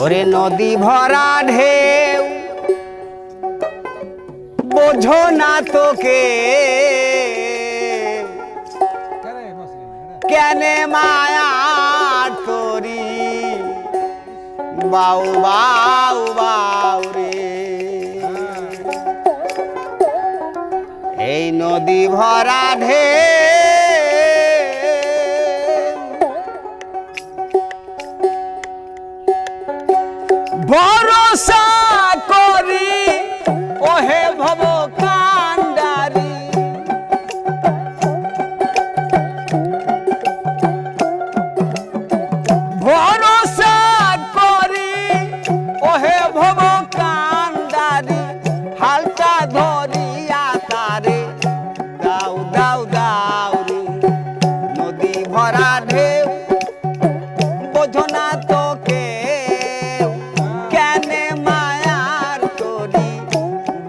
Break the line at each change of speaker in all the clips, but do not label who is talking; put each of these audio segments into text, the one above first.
ওরে নদী ভরা ঢেউ বোঝো না তোকে কেনে মায়া তোরি বাউ বাউ বাউ রে এই নদী ভরা ভরসা করি ওহে ভব কান্ডারি ভরসা করি ওহে ভব কান্ডারি হালটা ধরিয়া তারে দাও দাও দাও রে নদী ভরা ঢেউ বোঝো না তোকে কেনে মায়ার তোরি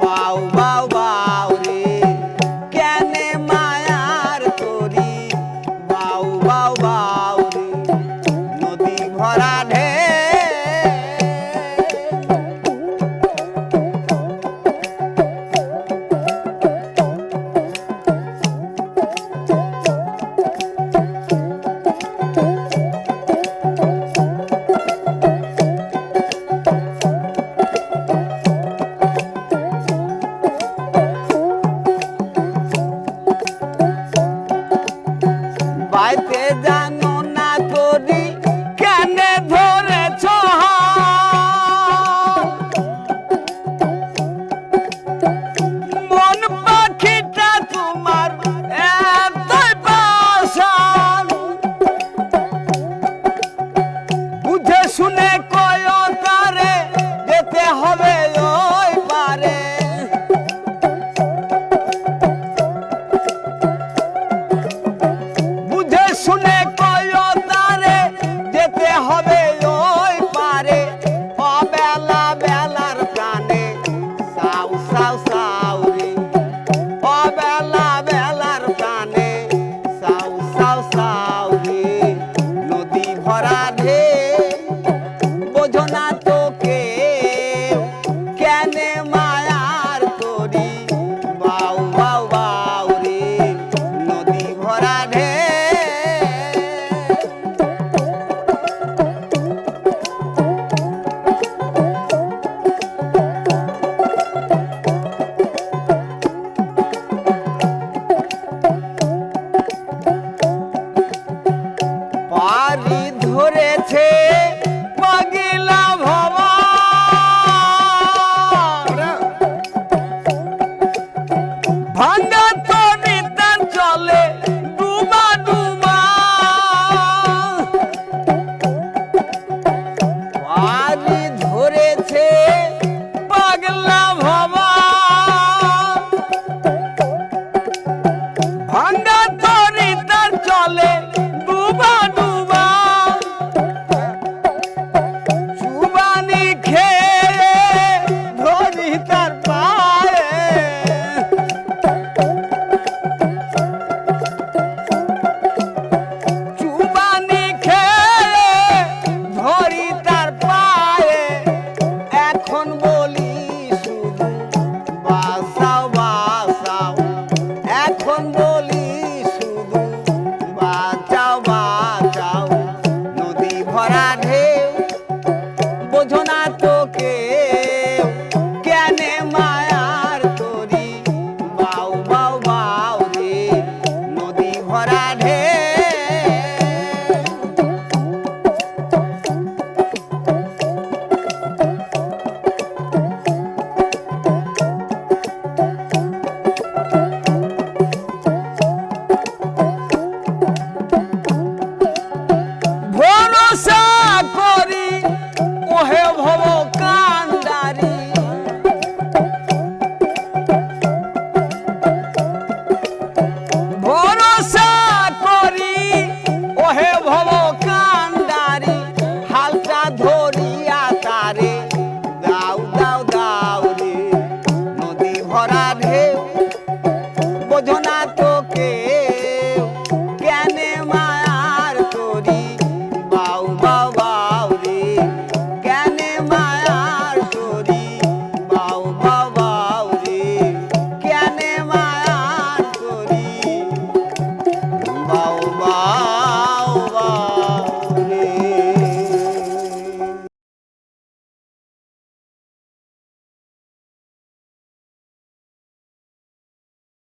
বাউ বাউ বাউ রে কেনে মায়ার তোরি বাউ বাউ বাউ রে নদী ভরা ঢেউ বাইতে জানো না তোরি কেনে ধরেছ মন পাখিটা তোমার এতই পাশান বুঝে শুনে কয় তারে যেতে হবে ওই পারে শুনে কয় তারে যেতে হবে ওই পারে অবেলা বেলার প্রাণে সাউ সাউ সাউ রে অবেলা বেলার প্রাণে সাউ সাউ সাউ রে নদী ভরা ঢেউ বোঝো না তোকে কেনে মায়ার তোরি বাউ বাউ বাউ রে নদী ভরা ঢেউ পারি ধরেছে পাগলা ভবা ভাঙা তরি তার চলে ডুবা ডুবা পারি ধরেছে পাগলা ভবা ভাঙা তরি তার চলে